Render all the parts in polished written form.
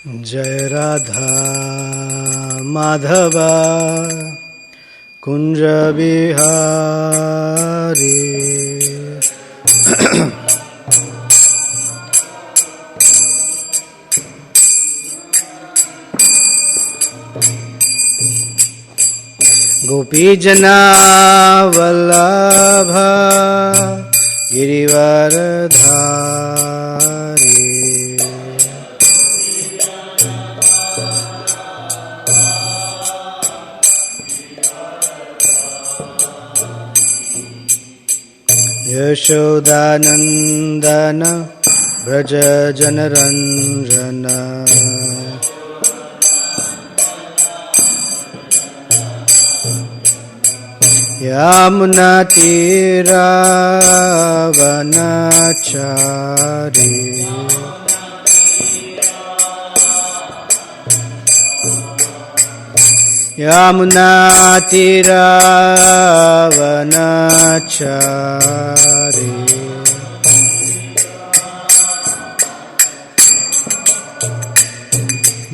जय राधा माधव कुंज बिहारी। गोपी जना वल्लभ गिरिवरधारी। यशोदानंदन व्रज जनरंजन। यमुनातीरावनचारी। यमुनातीरावनचारी।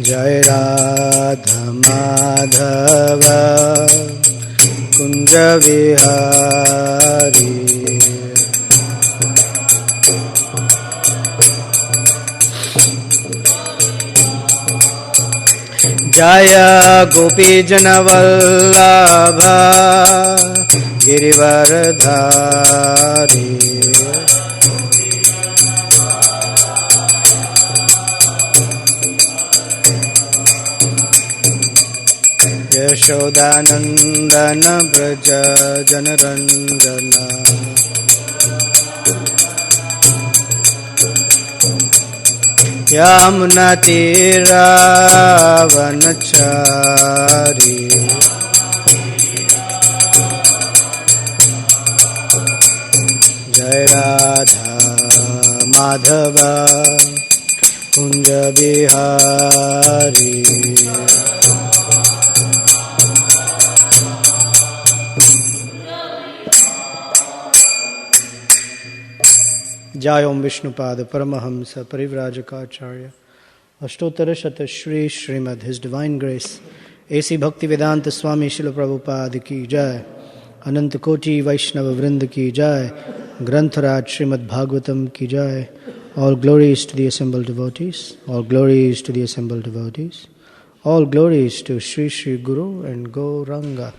जय राधा माधव कुंज बिहारी। जय गोपी जन वल्लभ गिरिवरधारी। यशोदानंदन व्रज जनरंजन। यमुनातीरावनचारी। जय राधा माधव कुंज बिहारी। जय ओम विष्णुपाद परमहंस परिव्राजकाचार्य अष्टोत्तर शत Shri Shrimad his divine grace AC भक्ति वेदांत स्वामी शिल प्रभुपाद की जय। अनंत कोटि वैष्णव वृंद की जय। ग्रंथराज श्रीमद् भागवतम की जय। All glories to the assembled devotees. All glories to the assembled devotees. All glories to Sri Sri Guru and Gauranga.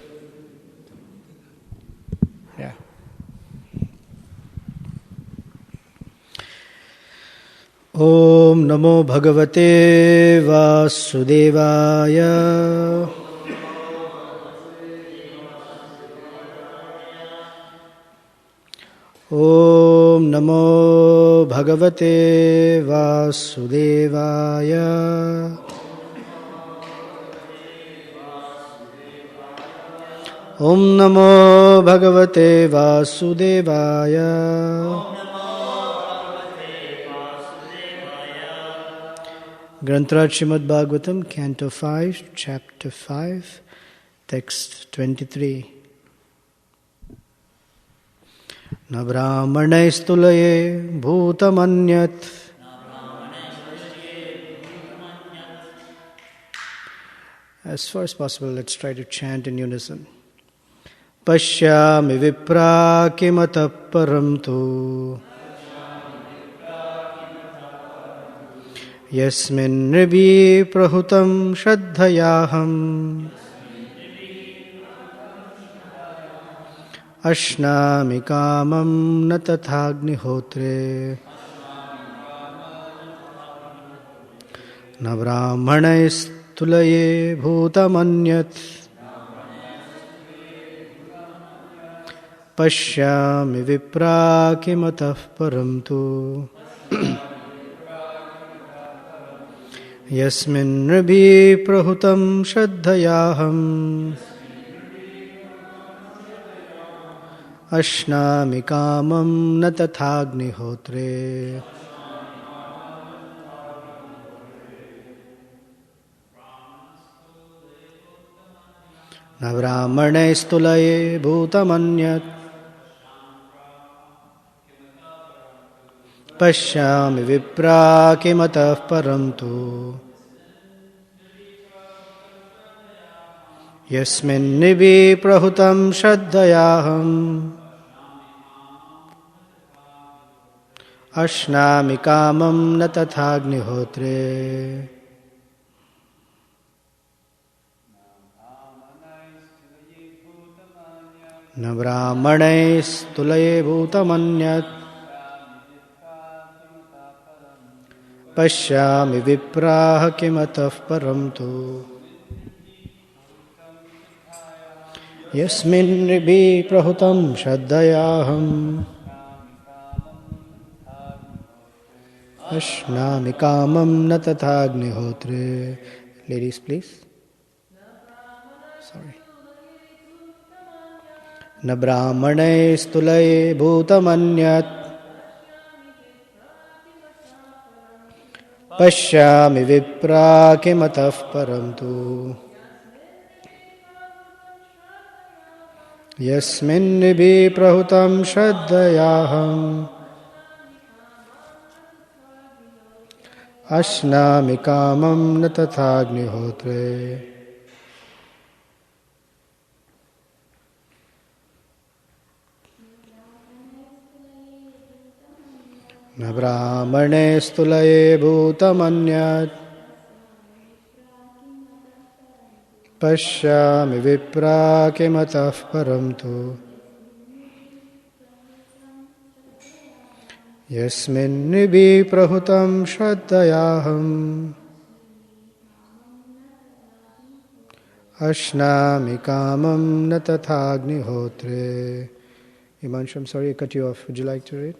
ओम नमो भगवते वासुदेवाय। ओम नमो भगवते वासुदेवाय। ओम नमो भगवते वासुदेवाय। Grantaraj Srimad Bhagavatam, Canto 5, Chapter 5, Text 23. Na brahmanaistullaye bhutamanyat. As far as possible, let's try to chant in unison. Pashyami vipra kimatah param tu. यस्मिन् नृभि प्रहुतं श्रद्धयाहम् अश्नामि कामं न तथाग्निहोत्रे। न ब्राह्मणैस्तुलये भूतमन्यत् पश्यामि विप्रा किमतः परं तु। यस्मिन् नृभि प्रहुतं श्रद्धयाहम् अश्नामि कामं न तथाग्निहोत्रे। न ब्राह्मणैस्तुलये भूतमन्यत् पश्यामि विप्रा किमतः परं तु। Yasmin nibi prahutam shraddhayaham ashnami kamam na tathagnihotre. Na brahmanais tulaye bhutamanyat pashyami vipraha kimatah param tu. Yasmin nibi prahutam shraddhayaham ashnami kamam na tathagnihotre. Ladies, please. Sorry. Na brahmane stulaye bhutamanyat pashyami vipra kimatah paramtu. Yasmin nibi prahutam shraddhayaham ashnami kamam na tathagnihotre. Na brahmane stulaye bhutamanyat pashyami vipra kimatah paramtu. Yasmin nibi prahutam shraddhayaham ashnami kamam na tathagnihotre. Imanshu, I'm sorry I cut you off. Would you like to read?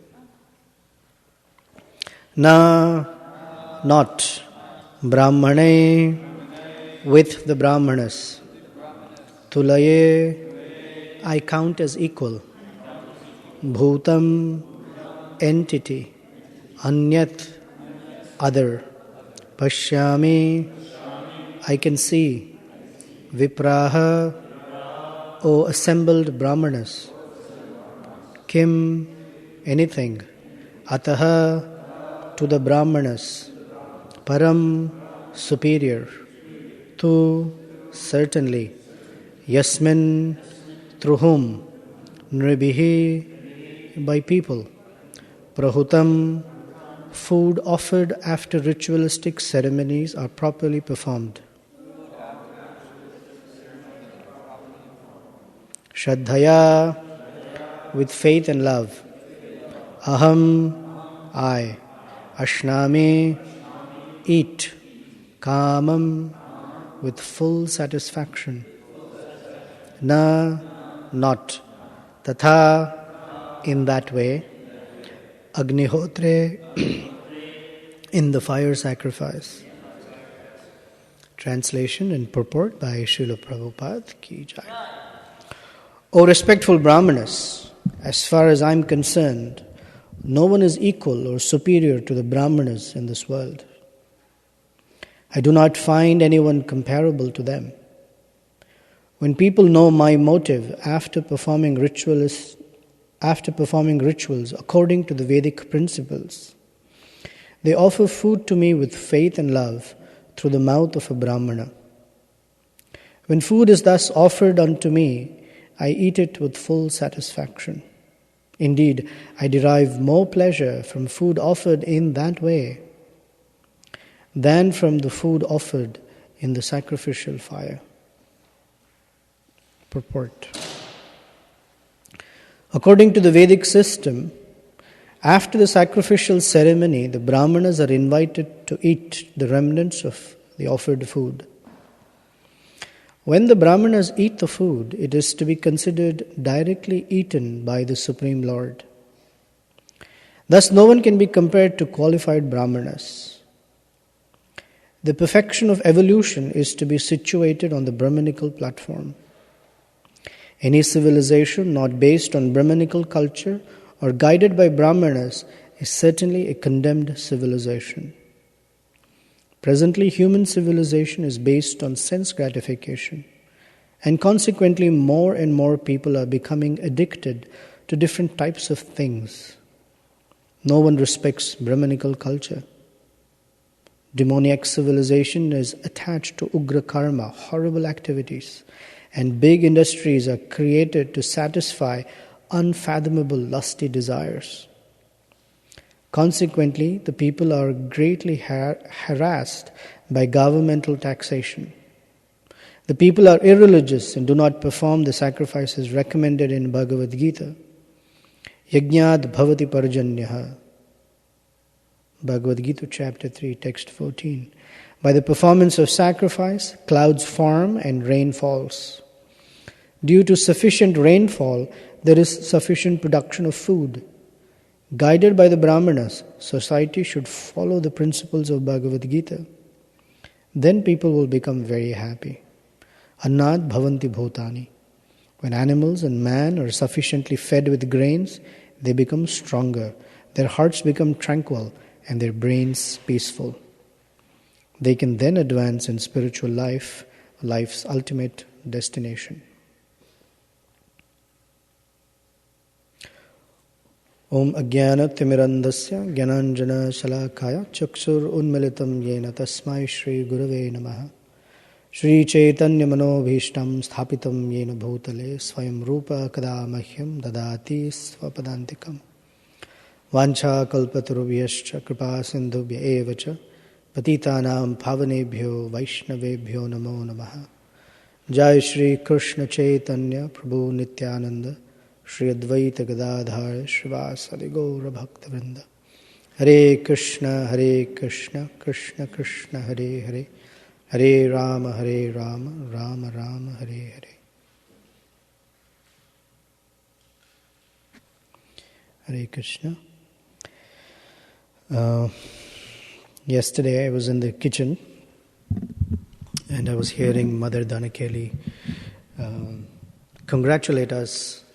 Na, not brahmane, with the brahmanas. Tulaye, I count as equal. Bhutam, entity. Anyat, other. Pashyami, I can see. Vipraha, O assembled brahmanas. Kim, anything. Ataha, to the brahmanas. Param, superior. Tu, certainly. Yasmin, through whom. Nribihi, by people. Prahutam, food offered after ritualistic ceremonies are properly performed. Shraddhaya, with faith and love. Aham, I. Ashnami, eat. Kamam, with full satisfaction. Na, not. Tatha, in that way. Agnihotre, in the fire sacrifice. Translation and purport by Srila Prabhupada Ki Jai. O respectful Brahmanas, as far as I am concerned, no one is equal or superior to the Brahmanas in this world. I do not find anyone comparable to them. When people know my motive after performing rituals according to the Vedic principles, they offer food to me with faith and love through the mouth of a Brahmana. When food is thus offered unto me, I eat it with full satisfaction. Indeed, I derive more pleasure from food offered in that way than from the food offered in the sacrificial fire. Purport. According to the Vedic system, after the sacrificial ceremony, the Brahmanas are invited to eat the remnants of the offered food. When the Brahmanas eat the food, it is to be considered directly eaten by the Supreme Lord. Thus, no one can be compared to qualified Brahmanas. The perfection of evolution is to be situated on the Brahmanical platform. Any civilization not based on Brahmanical culture or guided by Brahmanas is certainly a condemned civilization. Presently, human civilization is based on sense gratification, and consequently more and more people are becoming addicted to different types of things. No one respects Brahmanical culture. Demoniac civilization is attached to ugra karma, horrible activities, and big industries are created to satisfy unfathomable lusty desires. Consequently, the people are greatly harassed by governmental taxation. The people are irreligious and do not perform the sacrifices recommended in Bhagavad Gita. Yajñād bhavati parajanyah. Bhagavad Gita chapter 3, text 14. By the performance of sacrifice, clouds form and rain falls. Due to sufficient rainfall, there is sufficient production of food. Guided by the Brahmanas, society should follow the principles of Bhagavad Gita. Then people will become very happy. Annad bhavanti bhutani. When animals and man are sufficiently fed with grains, they become stronger, their hearts become tranquil, and their brains peaceful. They can then advance in spiritual life, life's ultimate destination. Om Ajnana Timirandasya Gyananjana Shalakaya Chakshur Unmilitam Yena Tasmai Shri Gurave Namaha Shri Chaitanya Manobhishtam Sthapitam Yena Bhutale Swayam Rupa Kada Mahyam Dadati Swapadantikam Vancha Kalpatarubhyascha Kripa Sindhubhya Evacha Patitanam Pavanebhyo Vaishnavebhyo Namo Namaha Jai Shri Krishna Chaitanya Prabhu Nityananda Shri Advaita Gadadhar Srivasadi Gaura Bhakta Vrinda Hare Krishna Krishna Krishna Hare Hare Hare Rama Rama Rama Hare Hare. Hare Krishna. Yesterday I was in the kitchen and I was hearing Mother Dhanakeli congratulate us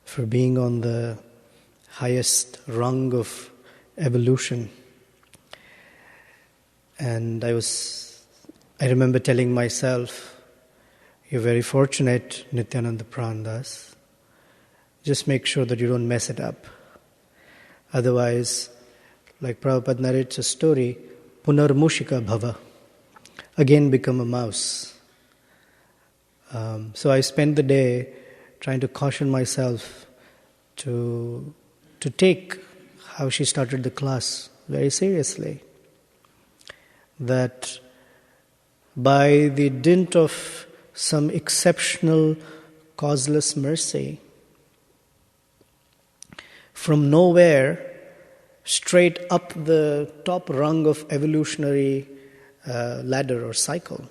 for being on the highest rung of evolution. And I remember telling myself, you're very fortunate, Nityananda Prandas. Just make sure that you don't mess it up. Otherwise, like Prabhupada narrates a story, Punarmushika Bhava, again become a mouse. So I spent the day trying to caution myself to take how she started the class very seriously. That by the dint of some exceptional causeless mercy, from nowhere, straight up the top rung of evolutionary ladder or cycle.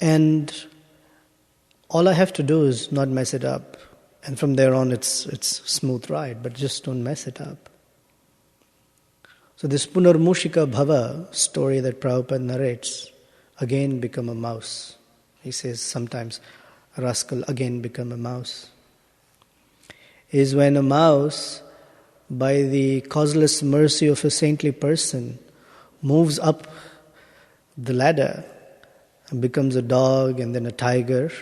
And all I have to do is not mess it up. And from there on, it's smooth ride, but just don't mess it up. So this Punarmushika Bhava story that Prabhupada narrates, again become a mouse. He says sometimes, a rascal again become a mouse. Is when a mouse, by the causeless mercy of a saintly person, moves up the ladder and becomes a dog and then a tiger,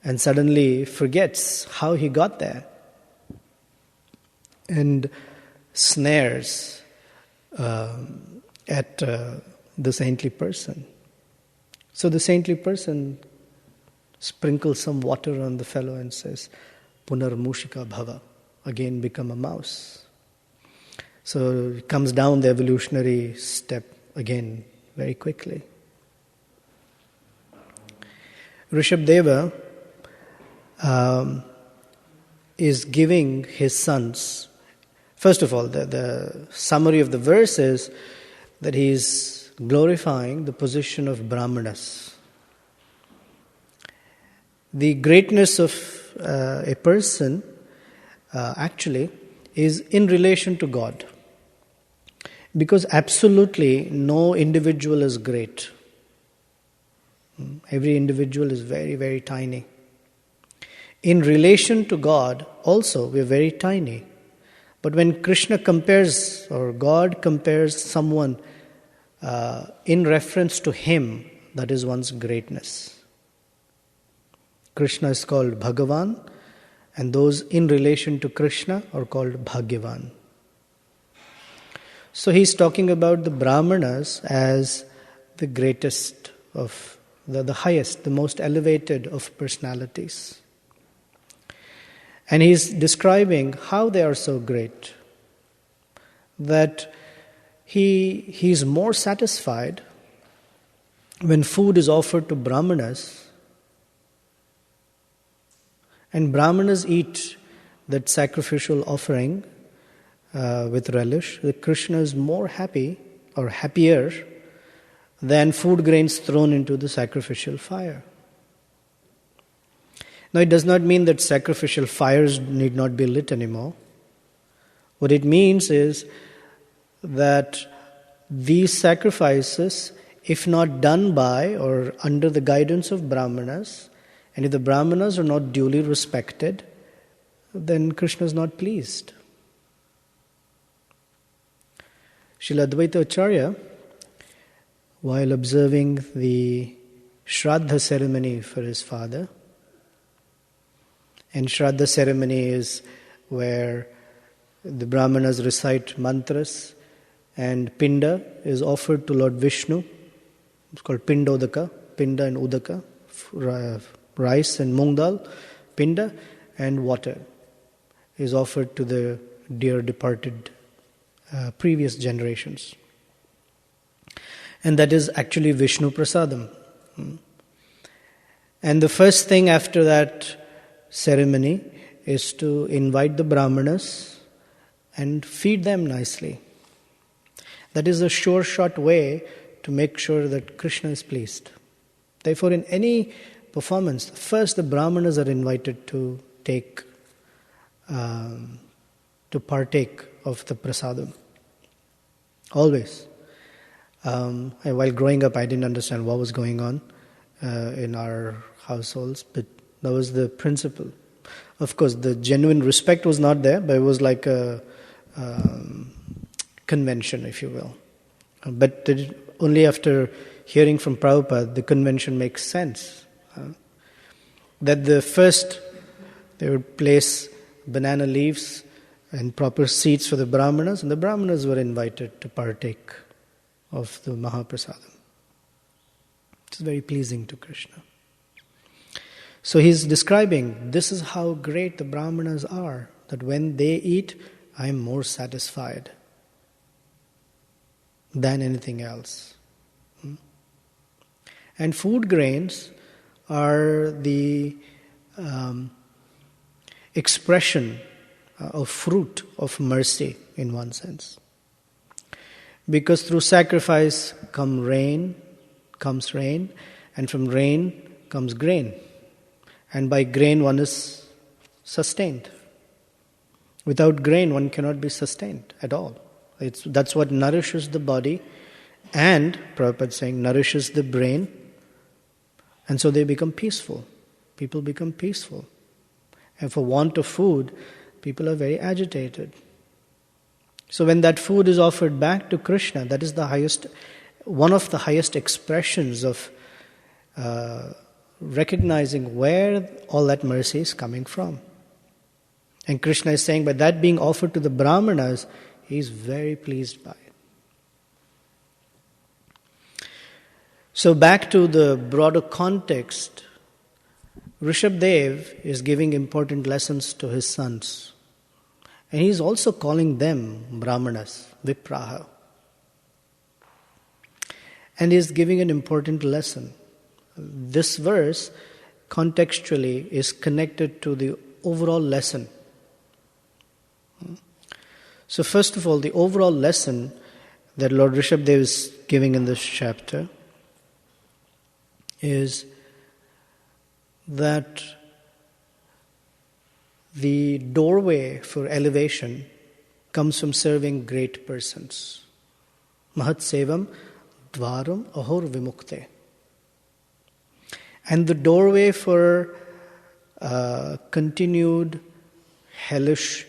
and suddenly forgets how he got there and snares at the saintly person. So the saintly person sprinkles some water on the fellow and says, Punarmushika Bhava, again become a mouse. So it comes down the evolutionary step again very quickly. Rishabdeva is giving his sons, first of all, the summary of the verse is that he is glorifying the position of Brahmanas. The greatness of a person actually is in relation to God. Because absolutely no individual is great. Every individual is very, very tiny. In relation to God, also, we are very tiny. But when Krishna compares, or God compares someone in reference to him, that is one's greatness. Krishna is called Bhagavan, and those in relation to Krishna are called Bhagyavan. So he's talking about the Brahmanas as the greatest of the highest, the most elevated of personalities. And he's describing how they are so great, that he's more satisfied when food is offered to Brahmanas, and Brahmanas eat that sacrificial offering with relish. The Krishna is more happy or happier than food grains thrown into the sacrificial fire. Now, it does not mean that sacrificial fires need not be lit anymore. What it means is that these sacrifices, if not done by or under the guidance of Brahmanas, and if the Brahmanas are not duly respected, then Krishna is not pleased. Srila Advaita Acharya, while observing the Shraddha ceremony for his father, and Shraddha ceremony is where the Brahmanas recite mantras and Pinda is offered to Lord Vishnu. It's called Pindodaka, Pinda and Udaka, rice and moong dal, Pinda, and water is offered to the dear departed previous generations. And that is actually Vishnu Prasadam. And the first thing after that ceremony is to invite the Brahmanas and feed them nicely. That is a sure shot way to make sure that Krishna is pleased. Therefore, in any performance, first the Brahmanas are invited to partake of the prasadam. Always. While growing up, I didn't understand what was going on in our households, but that was the principle. Of course, the genuine respect was not there, but it was like a convention, if you will. But only after hearing from Prabhupada, the convention makes sense. That they would place banana leaves and proper seats for the Brahmanas, and the Brahmanas were invited to partake of the Mahaprasadam. It's very pleasing to Krishna. So he's describing, this is how great the Brahmanas are, that when they eat, I am more satisfied than anything else. And food grains are the expression of fruit of mercy in one sense. Because through sacrifice comes rain, and from rain comes grain. And by grain one is sustained. Without grain one cannot be sustained at all. That's what nourishes the body, and Prabhupada saying nourishes the brain, and so they become peaceful. People become peaceful. And for want of food, people are very agitated. So when that food is offered back to Krishna, that is one of the highest expressions of recognizing where all that mercy is coming from. And Krishna is saying, by that being offered to the Brahmanas, he is very pleased by it. So back to the broader context, Rishabdev is giving important lessons to his sons. And he is also calling them Brahmanas, Vipraha. And he is giving an important lesson. This verse, contextually, is connected to the overall lesson. So first of all, the overall lesson that Lord Rishabdev is giving in this chapter is that the doorway for elevation comes from serving great persons. Mahat sevam dvaram ahor vimukte. And the doorway for continued hellish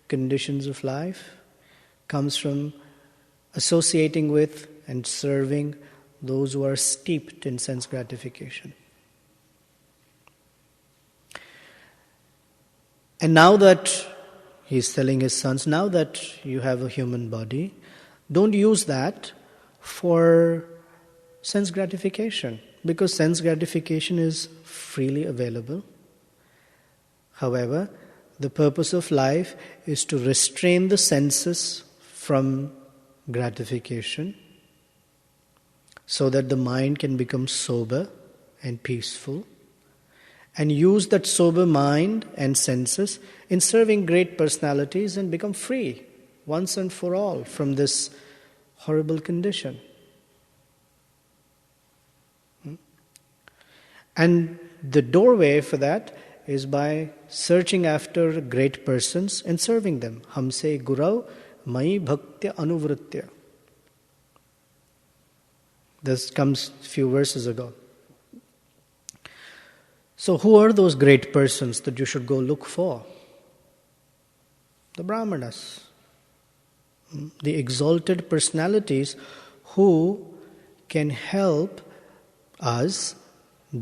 conditions of life comes from associating with and serving those who are steeped in sense gratification. And now that he's telling his sons, now that you have a human body, don't use that for sense gratification. because sense gratification is freely available. However, the purpose of life is to restrain the senses from gratification so that the mind can become sober and peaceful, and use that sober mind and senses in serving great personalities and become free once and for all from this horrible condition. And the doorway for that is by searching after great persons and serving them. Hamse gurau mai bhaktya anuvritya. This comes a few verses ago. So who are those great persons that you should go look for? The Brahmanas. The exalted personalities who can help us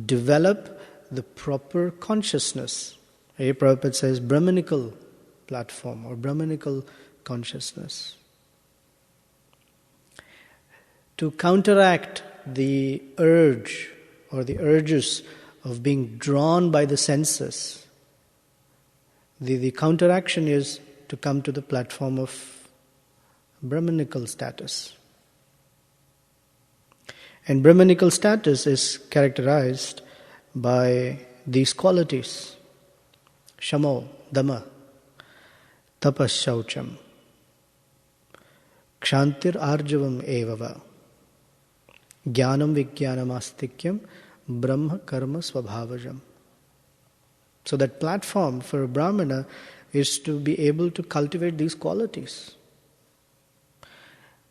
develop the proper consciousness. Here Prabhupada says Brahmanical platform or Brahmanical consciousness. To counteract the urge or the urges of being drawn by the senses, the counteraction is to come to the platform of Brahmanical status. And Brahmanical status is characterized by these qualities: Shamo, Dama, Tapas, Shaucham, Kshantir, Arjavam, Evava, Jnanam, Vijnanam, Astikyam, Brahma, Karma, Svabhavajam. So that platform for a Brahmana is to be able to cultivate these qualities.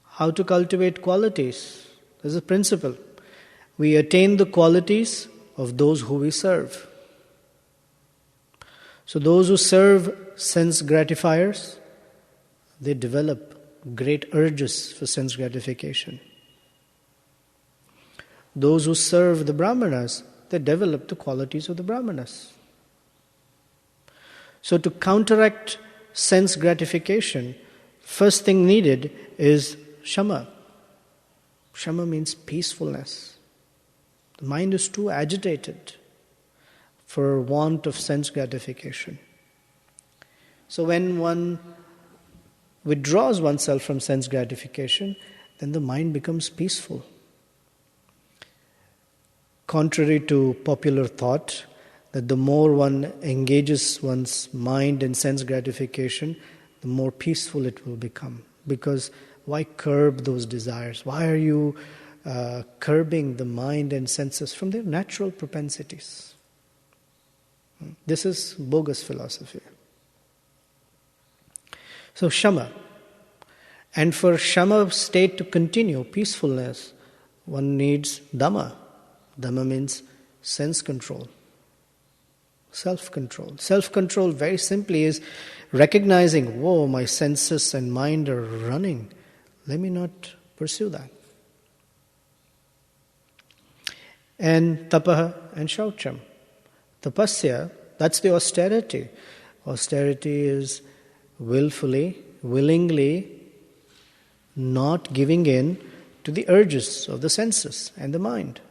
How to cultivate qualities? There's a principle. We attain the qualities of those who we serve. So those who serve sense gratifiers, they develop great urges for sense gratification. Those who serve the Brahmanas, they develop the qualities of the Brahmanas. So to counteract sense gratification, first thing needed is Shama. Shama means peacefulness. The mind is too agitated for want of sense gratification. So when one withdraws oneself from sense gratification, then the mind becomes peaceful. Contrary to popular thought, that the more one engages one's mind in sense gratification, the more peaceful it will become. Because why curb those desires? Why are you curbing the mind and senses from their natural propensities? This is bogus philosophy. So Shama. And for Shama state to continue, peacefulness, one needs Dhamma. Dhamma means sense control. Self-control. Self-control, very simply, is recognizing, whoa, my senses and mind are running. Let me not pursue that. And tapaha and shaucham. Tapasya, that's the austerity. Austerity is willingly not giving in to the urges of the senses and the mind.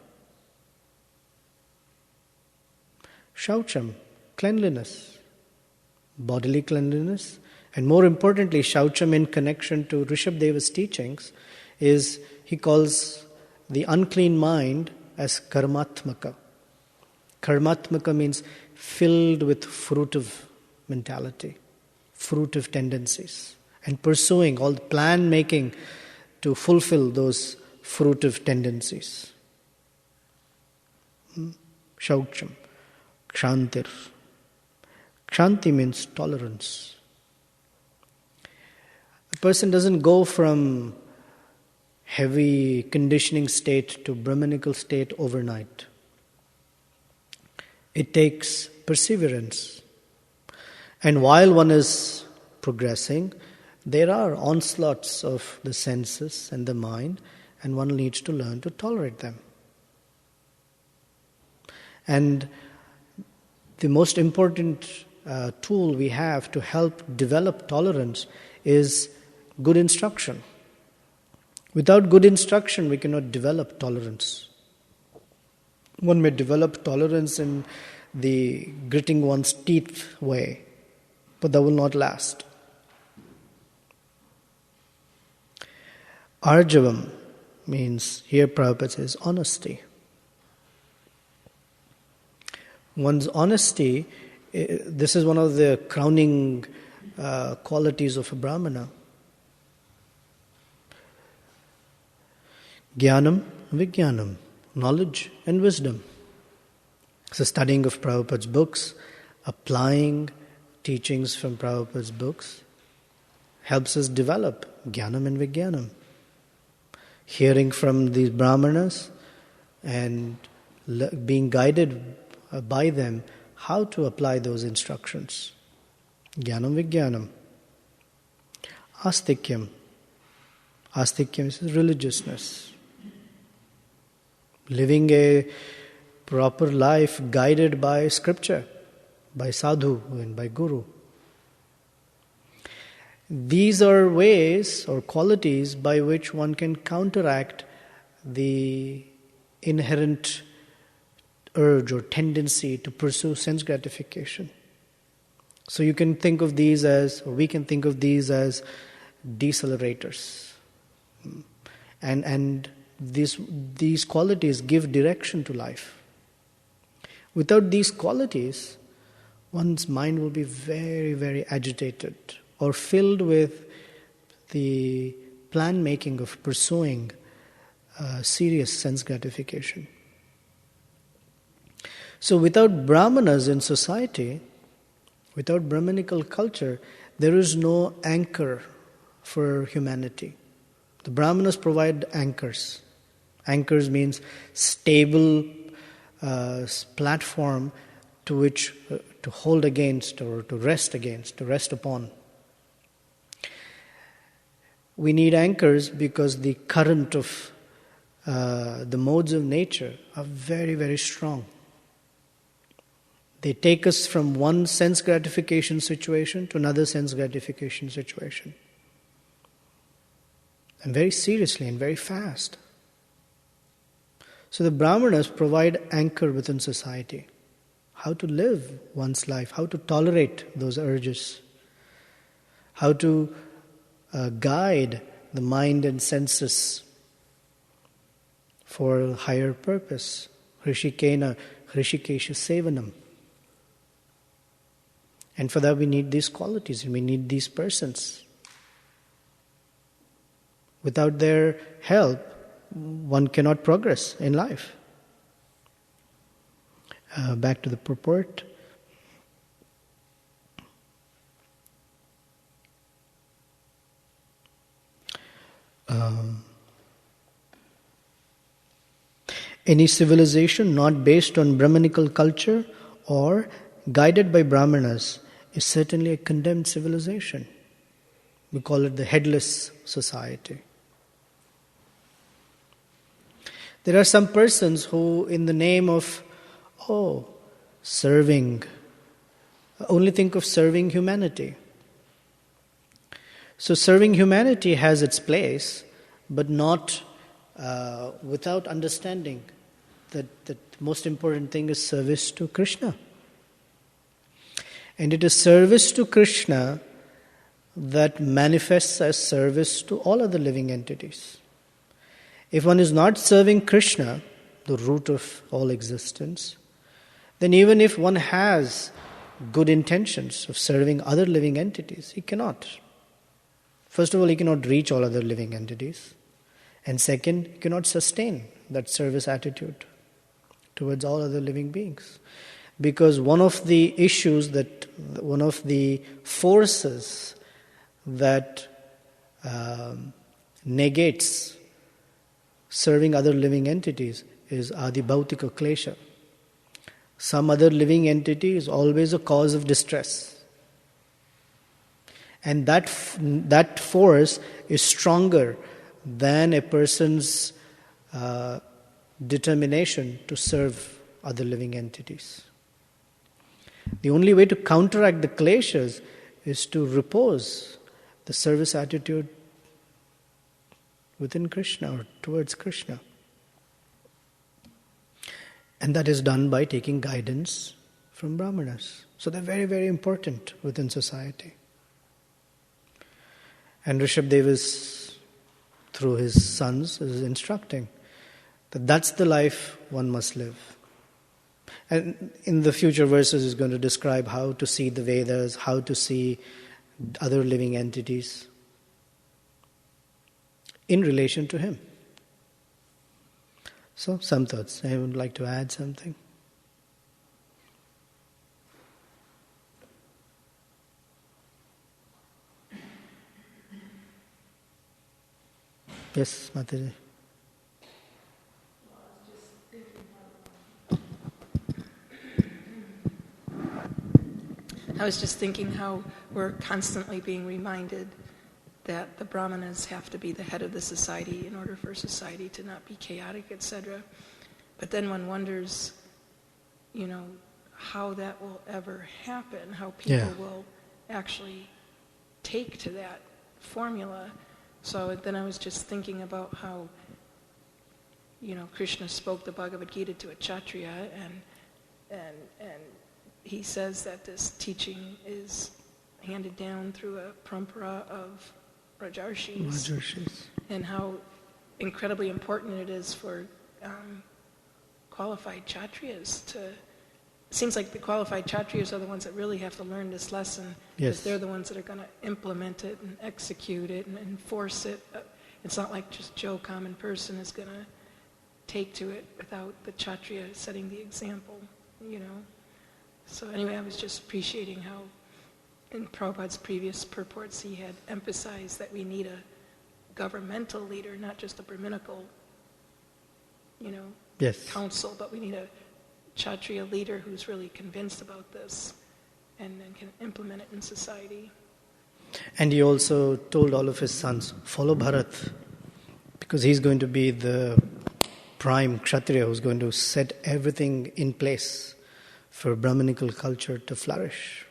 Shaucham, cleanliness, bodily cleanliness, and more importantly, Shaucham in connection to Rishabdeva's teachings is, he calls the unclean mind as karmatmaka. Karmatmaka means filled with fruitive mentality, fruitive tendencies, and pursuing all the plan making to fulfill those fruitive tendencies. Shaucham. Kshantir. Kshanti means tolerance. A person doesn't go from heavy conditioning state to Brahmanical state overnight. It takes perseverance. And while one is progressing, there are onslaughts of the senses and the mind, and one needs to learn to tolerate them. And the most important tool we have to help develop tolerance is good instruction. Without good instruction, we cannot develop tolerance. One may develop tolerance in the gritting one's teeth way, but that will not last. Arjavam means, here Prabhupada says, honesty. One's honesty, this is one of the crowning qualities of a Brahmana. Jnanam, Vijnanam, knowledge and wisdom. So studying of Prabhupada's books, applying teachings from Prabhupada's books, helps us develop Jnanam and Vijnanam. Hearing from these Brahmanas and being guided by them how to apply those instructions. Jnanam Vijnanam. Astikyam. Astikyam is religiousness. Living a proper life guided by scripture, by sadhu and by guru. These are ways or qualities by which one can counteract the inherent urge or tendency to pursue sense gratification. So you can think of these as, or we can think of these as decelerators. And these qualities give direction to life. Without these qualities, one's mind will be very, very agitated or filled with the plan making of pursuing serious sense gratification. So without Brahmanas in society, without Brahmanical culture, there is no anchor for humanity. The Brahmanas provide anchors. Anchors means stable platform to which to hold against or to rest upon. We need anchors because the current of the modes of nature are very, very strong. They take us from one sense gratification situation to another sense gratification situation. And very seriously and very fast. So the Brahmanas provide anchor within society. How to live one's life, how to tolerate those urges, how to guide the mind and senses for a higher purpose. Hrishikena, Hrishikesha Sevanam. And for that we need these qualities and we need these persons. Without their help, one cannot progress in life. Back to the purport. Any civilization not based on Brahmanical culture or guided by Brahmanas is certainly a condemned civilization. We call it the headless society. There are some persons who, in the name of, serving, only think of serving humanity. So serving humanity has its place, but not without understanding that the most important thing is service to Krishna. And it is service to Krishna that manifests as service to all other living entities. If one is not serving Krishna, the root of all existence, then even if one has good intentions of serving other living entities, he cannot. First of all, he cannot reach all other living entities. And second, he cannot sustain that service attitude towards all other living beings. Because one of the forces that negates serving other living entities is Adibhautika Klesha. Some other living entity is always a cause of distress. And that force is stronger than a person's determination to serve other living entities. The only way to counteract the kleshas is to repose the service attitude within Krishna or towards Krishna. And that is done by taking guidance from Brahmanas. So they're very, very important within society. And Rishabdev is, through his sons, is instructing that that's the life one must live. And in the future verses is going to describe how to see the Vedas, how to see other living entities in relation to him. So, some thoughts. I would like to add something. Yes, Mataji. I was just thinking how we're constantly being reminded that the Brahmanas have to be the head of the society in order for society to not be chaotic, etc. But then one wonders, how that will ever happen, how people will actually take to that formula. So then I was just thinking about how, Krishna spoke the Bhagavad Gita to a Kshatriya, and he says that this teaching is handed down through a parampara of Rajarshis, and how incredibly important it is for qualified Kshatriyas to... It seems like the qualified Kshatriyas are the ones that really have to learn this lesson, because they're the ones that are going to implement it and execute it and enforce it. It's not like just Joe, common person, is going to take to it without the Kshatriya setting the example, So anyway, I was just appreciating how in Prabhupada's previous purports he had emphasized that we need a governmental leader, not just a Brahminical, council, but we need a Kshatriya leader who's really convinced about this and then can implement it in society. And he also told all of his sons, follow Bharat, because he's going to be the prime Kshatriya who's going to set everything in place for Brahminical culture to flourish.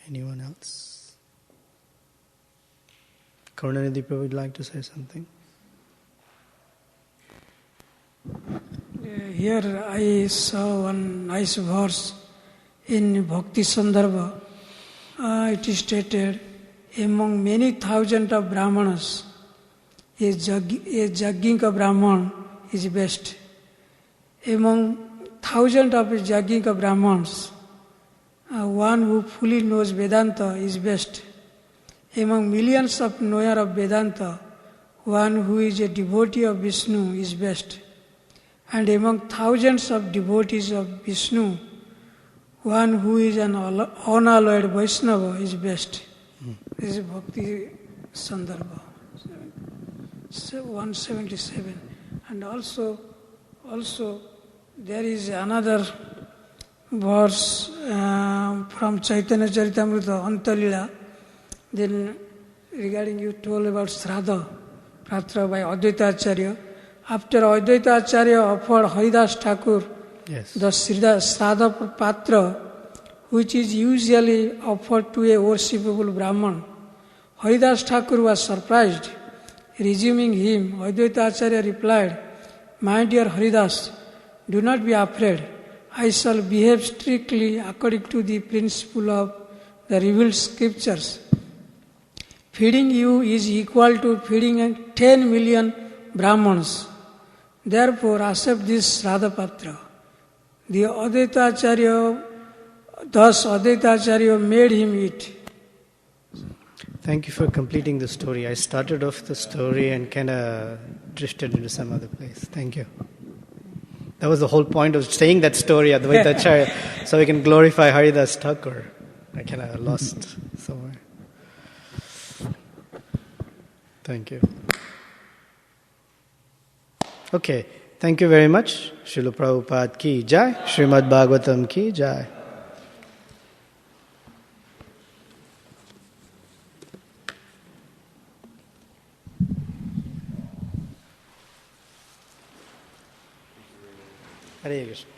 Anyone else? Karunanidhi Prabhu would like to say something? Here I saw one nice verse in Bhakti Sandarbha. It is stated, among many thousands of Brahmanas, a Yajnika Brahman is best. Among thousands of Yajnika Brahmans, one who fully knows Vedanta is best. Among millions of knowers of Vedanta, one who is a devotee of Vishnu is best. And among thousands of devotees of Vishnu, one who is an unalloyed Vaishnava is best. This is Bhakti Sandarbha 177. And also there is another verse from Chaitanya Charitamrita, Antalila, then regarding you told about Shraddha, Pratra by Advaita Acharya. After Advaita Acharya offered Haridas Thakur the Shraddha Patra, which is usually offered to a worshipable Brahman, Haridas Thakur was surprised. Resuming him, Advaita Acharya replied, "My dear Haridas, do not be afraid. I shall behave strictly according to the principle of the revealed scriptures. Feeding you is equal to feeding 10 million Brahmans. Therefore, accept this Shraddha Patra." The Advaita Acharya made him eat. Thank you for completing the story. I started off the story and kind of drifted into some other place. Thank you. That was the whole point of saying that story, Advaita Acharya, so we can glorify Haridas Thakur. I kind of lost somewhere. Thank you. Okay, thank you very much. Srila Prabhupada ki jai, Srimad Bhagavatam ki jai. Hare Krishna.